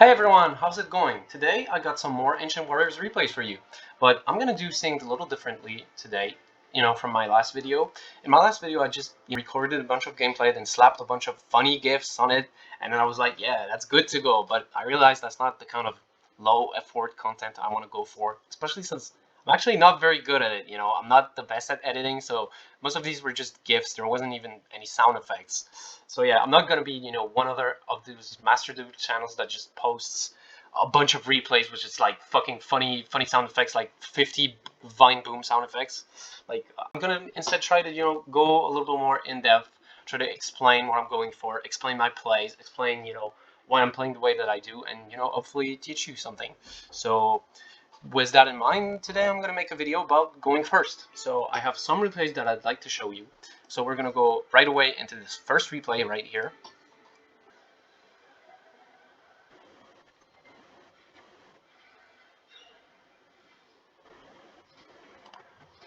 Hey everyone, how's it going? Today I got some more Ancient Warriors replays for you, but I'm gonna do things a little differently today, from my last video. In my last video I just recorded a bunch of gameplay and slapped a bunch of funny GIFs on it, and then I was like, yeah, that's good to go, but I realized that's not the kind of low effort content I want to go for, especially since I'm actually not very good at it, I'm not the best at editing, so most of these were just GIFs, there wasn't even any sound effects. So yeah, I'm not gonna be, one other of those Master Dude channels that just posts a bunch of replays, which is like fucking funny sound effects, like 50 Vine Boom sound effects. Like I'm gonna instead try to, go a little bit more in depth, try to explain what I'm going for, explain my plays, explain, why I'm playing the way that I do, and hopefully teach you something. So with that in mind, today I'm going to make a video about going first. So I have some replays that I'd like to show you. So we're going to go right away into this first replay right here.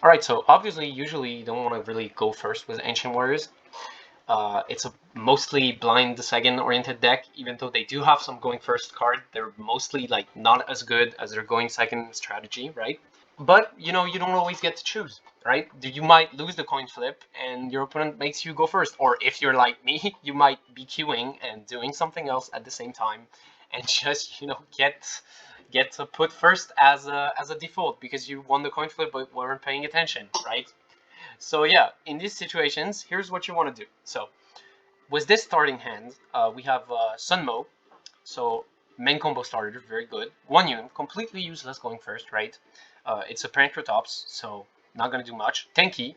Alright, so obviously, usually you don't want to really go first with Ancient Warriors. It's a mostly blind second oriented deck, even though they do have some going first card. They're mostly like not as good as their going second strategy, right? But you don't always get to choose, right? You might lose the coin flip and your opponent makes you go first. Or if you're like me, you might be queuing and doing something else at the same time and just, get to put first as a default because you won the coin flip but weren't paying attention, right? So yeah, in these situations, here's what you want to do. So with this starting hand, we have Sunmo. So main combo starter, very good. One unit, completely useless going first, right? It's a Pancratops, so not gonna do much. Tenki,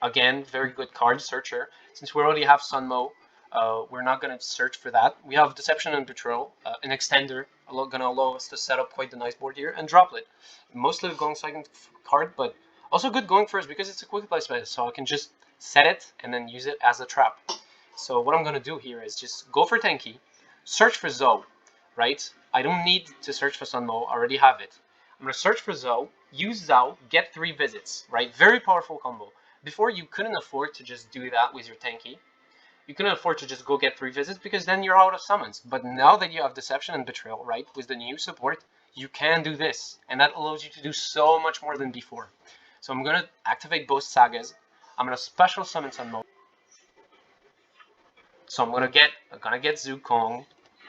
again, very good card, Searcher. Since we already have Sunmo, we're not gonna search for that. We have Deception and Betrayal, an extender, gonna allow us to set up quite the nice board here, and Droplet. Mostly going second card, but also good going first because it's a quick play space, so I can just set it and then use it as a trap. So what I'm gonna do here is just go for Tenki, search for Zoe, right? I don't need to search for Sunmo, I already have it. I'm gonna search for Zoe, use Zhao, get 3 visits, right? Very powerful combo. Before, you couldn't afford to just do that with your Tenki. You couldn't afford to just go get 3 visits because then you're out of summons. But now that you have Deception and Betrayal, right, with the new support, you can do this. And that allows you to do so much more than before. So I'm gonna activate both Sagas. I'm gonna special summon Sunmo. So I'm gonna get Zukong,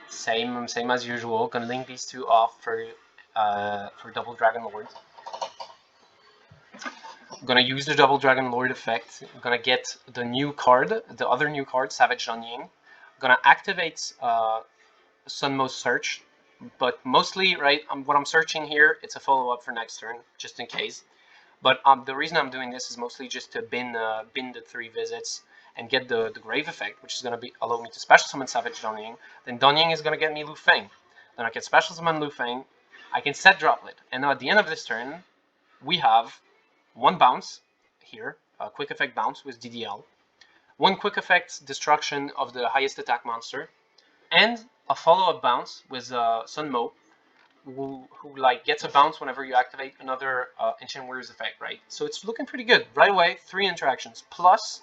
same as usual. Gonna link these two off for Double Dragon Lord. I'm gonna use the Double Dragon Lord effect. I'm gonna get the new card, the other new card, Savage Jianying. I'm gonna activate Sunmo's Search, but mostly, right, what I'm searching here, it's a follow-up for next turn, just in case. But the reason I'm doing this is mostly just to bin the 3 visits and get the Grave effect, which is going to allow me to special summon Savage Jianying. Then Jianying is going to get me Lu Feng. Then I can special summon Lu Feng. I can set Droplet. And now at the end of this turn, we have 1 bounce here, a quick effect bounce with DDL, 1 quick effect destruction of the highest attack monster, and a follow-up bounce with Sunmo, who like gets a bounce whenever you activate another Ancient Warriors effect, right? So it's looking pretty good. Right away, 3 interactions. Plus,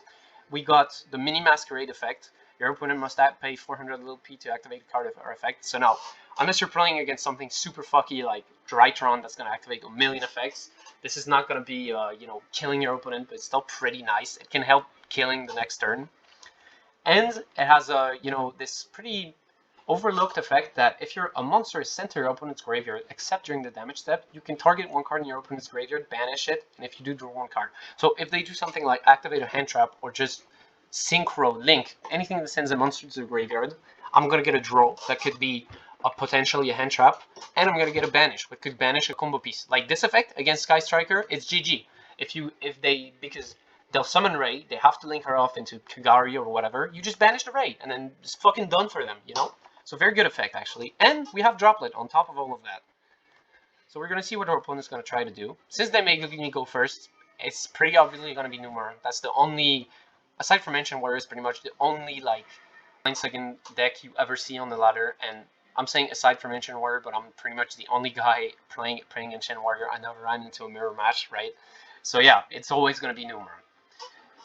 we got the mini Masquerade effect. Your opponent must pay 400 little p to activate a card or effect. So now, unless you're playing against something super fucky like Drytron that's going to activate a million effects, this is not going to be, killing your opponent, but it's still pretty nice. It can help killing the next turn. And it has, this pretty overlooked effect that if a monster is sent to your opponent's graveyard, except during the damage step, you can target 1 card in your opponent's graveyard, banish it, and if you do, draw 1 card. So if they do something like activate a hand trap or just synchro, link, anything that sends a monster to the graveyard, I'm going to get a draw that could be potentially a hand trap, and I'm going to get a banish, which could banish a combo piece. Like this effect against Sky Striker, it's GG. Because they'll summon Ray, they have to link her off into Kagari or whatever, you just banish the Ray, and then it's fucking done for them, So very good effect, actually. And we have Droplet on top of all of that. So we're going to see what our opponent's going to try to do. Since they make me go first, it's pretty obviously going to be Numeron. That's the only, aside from Ancient Warriors, pretty much the only, 9-second deck you ever see on the ladder. And I'm saying aside from Ancient Warrior, but I'm pretty much the only guy playing Ancient Warrior. I never ran into a mirror match, right? So yeah, it's always going to be Numeron.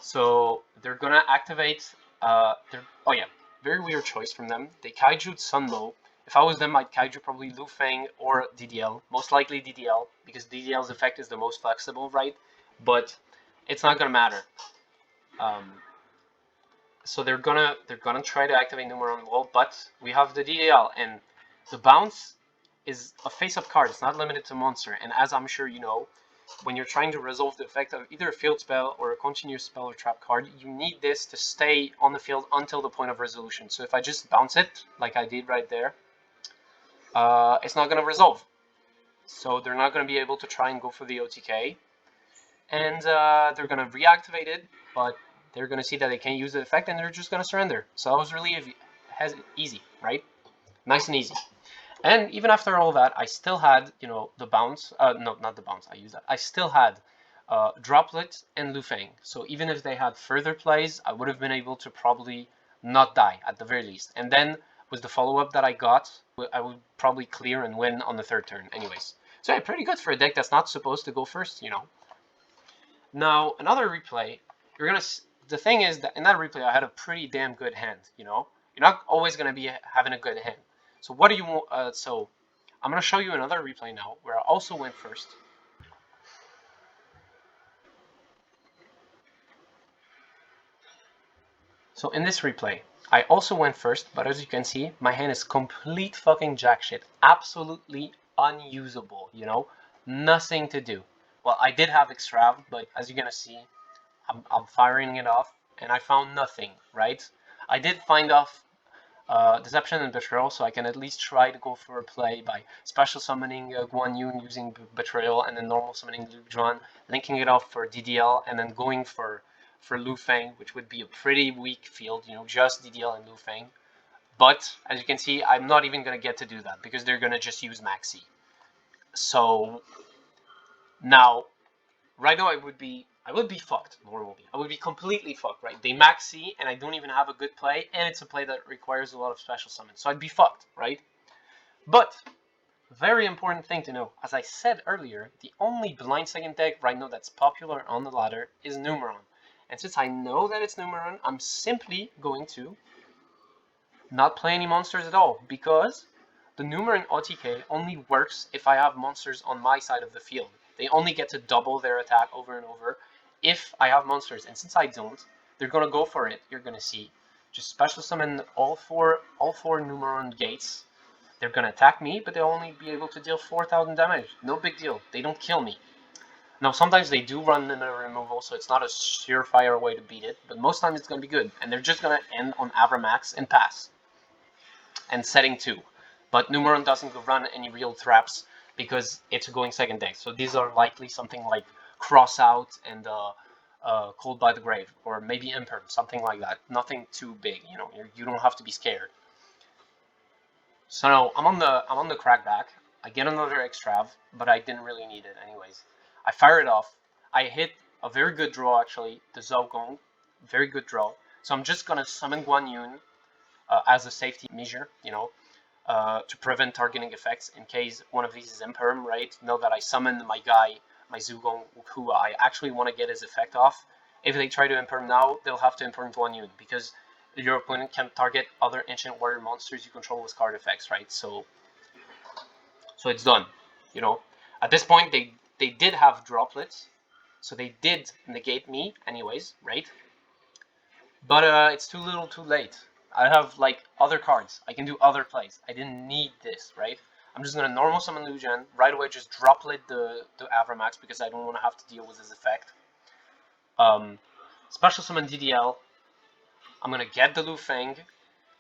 So they're going to activate, oh yeah, very weird choice from them. They Kaiju'd Sunmo. If I was them, I'd Kaiju probably Lu Feng or DDL. Most likely DDL, because DDL's effect is the most flexible, right? But it's not gonna matter. So they're gonna try to activate Numeron Wall, but we have the DDL, and the bounce is a face-up card. It's not limited to monster, and as I'm sure you know, when you're trying to resolve the effect of either a field spell or a continuous spell or trap card, you need this to stay on the field until the point of resolution. So if I just bounce it, like I did right there, it's not going to resolve. So they're not going to be able to try and go for the OTK, and they're going to reactivate it, but they're going to see that they can't use the effect, and they're just going to surrender. So that was really easy, right? Nice and easy. And even after all that, I still had, you know, the bounce. No, not the bounce. I used that. I still had Droplet and Lu Feng. So even if they had further plays, I would have been able to probably not die at the very least. And then with the follow-up that I got, I would probably clear and win on the third turn anyways. So yeah, pretty good for a deck that's not supposed to go first, you know. Now, another replay, you're gonna. The thing is that in that replay, I had a pretty damn good hand, you know. You're not always gonna be having a good hand. So what do you want? So I'm gonna show you another replay now where I also went first. So in this replay, I also went first, but as you can see, my hand is complete fucking jack shit. Absolutely unusable, you know? Nothing to do. Well, I did have Extrav, but as you're gonna see, I'm firing it off, and I found nothing, right? I did find off Deception and Betrayal, so I can at least try to go for a play by special summoning Guan Yun using Betrayal, and then normal summoning Lu Juan, linking it off for DDL, and then going for Lu Feng, which would be a pretty weak field, you know, just DDL and Lu Feng. But as you can see, I'm not even going to get to do that because they're going to just use Maxi. So now, right now I would be fucked normally. I would be completely fucked, right? They Maxi and I don't even have a good play, and it's a play that requires a lot of special summons. So I'd be fucked, right? But very important thing to know, as I said earlier, the only blind second deck right now that's popular on the ladder is Numeron. And since I know that it's Numeron, I'm simply going to not play any monsters at all, because the Numeron OTK only works if I have monsters on my side of the field. They only get to double their attack over and over if I have monsters, and since I don't, they're gonna go for it. You're gonna see. Just special summon all four Numeron gates. They're gonna attack me, but they'll only be able to deal 4,000 damage. No big deal. They don't kill me. Now, sometimes they do run limit removal, so it's not a surefire way to beat it, but most times it's gonna be good, and they're just gonna end on Avramax and pass. And setting 2. But Numeron doesn't run any real traps because it's going second deck. So these are likely something like Cross Out and Cold by the Grave, or maybe Imperm, something like that. Nothing too big, you know. You don't have to be scared. So now I'm on the crackback. I get another Extrav, but I didn't really need it anyways. I fire it off. I hit a very good draw actually, the Zogong, very good draw. So I'm just gonna summon Guan Yun as a safety measure, you know, to prevent targeting effects in case one of these is Imperm, right? Know that I summoned my guy, my Zugong, who I actually want to get his effect off. If they try to Imperm now, they'll have to Imperm Guan Yun, because your opponent can target other Ancient Warrior monsters you control with card effects, right? So it's done, you know. At this point, they did have droplets, so they did negate me anyways, right? But it's too little too late. I have like other cards. I can do other plays. I didn't need this, right? I'm just gonna normal summon Lujan, right away just droplet the Avramax because I don't want to have to deal with his effect. Special summon DDL. I'm gonna get the Lu Feng,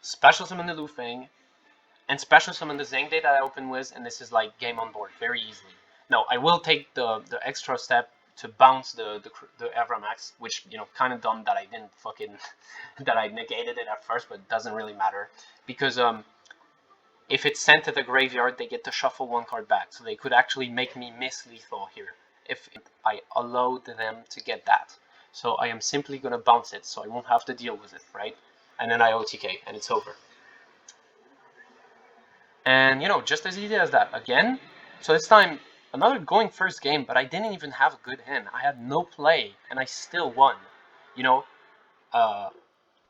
special summon the Lu Feng, and special summon the Zhang that I open with, and this is like game on board very easily. Now I will take the extra step to bounce the Avramax, which, you know, kind of dumb that I didn't fucking that I negated it at first, but it doesn't really matter because if it's sent to the graveyard, they get to shuffle one card back, so they could actually make me miss lethal here if I allowed them to get that. So I am simply gonna bounce it, so I won't have to deal with it, right? And then I OTK, and it's over. And, you know, just as easy as that. Again, so this time, another going first game, but I didn't even have a good hand. I had no play, and I still won. You know,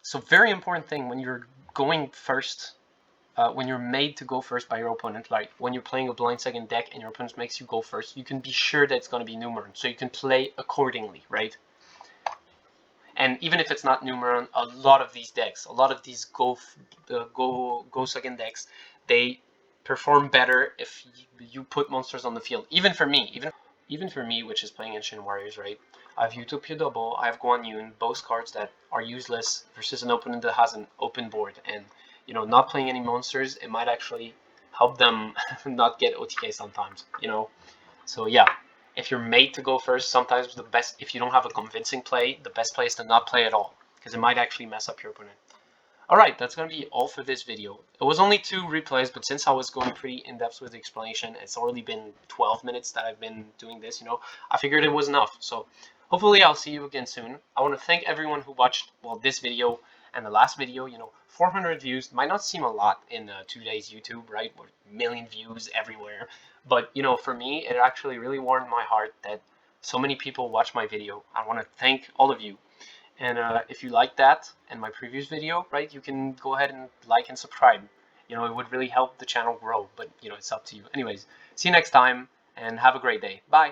so very important thing when you're going first when you're made to go first by your opponent, like when you're playing a blind second deck and your opponent makes you go first, you can be sure that it's going to be NUMERON, so you can play accordingly, right? And even if it's not NUMERON, a lot of these decks, a lot of these go second decks, they perform better if you put monsters on the field. Even for me, which is playing Ancient Warriors, right? I have Utopia Double, I have Guan Yun, both cards that are useless versus an opponent that has an open board. And, you know, not playing any monsters, it might actually help them not get OTK sometimes, you know? So yeah, if you're made to go first, sometimes the best, if you don't have a convincing play, the best play is to not play at all, because it might actually mess up your opponent. Alright, that's going to be all for this video. It was only 2 replays, but since I was going pretty in-depth with the explanation, it's already been 12 minutes that I've been doing this, you know, I figured it was enough. So hopefully I'll see you again soon. I want to thank everyone who watched, well, this video and the last video. You know, 400 views might not seem a lot in today's YouTube, right? With a million views everywhere. But, you know, for me, it actually really warmed my heart that so many people watch my video. I want to thank all of you. And if you like that and my previous video, right, you can go ahead and like and subscribe. You know, it would really help the channel grow, but, you know, it's up to you. Anyways, see you next time and have a great day. Bye.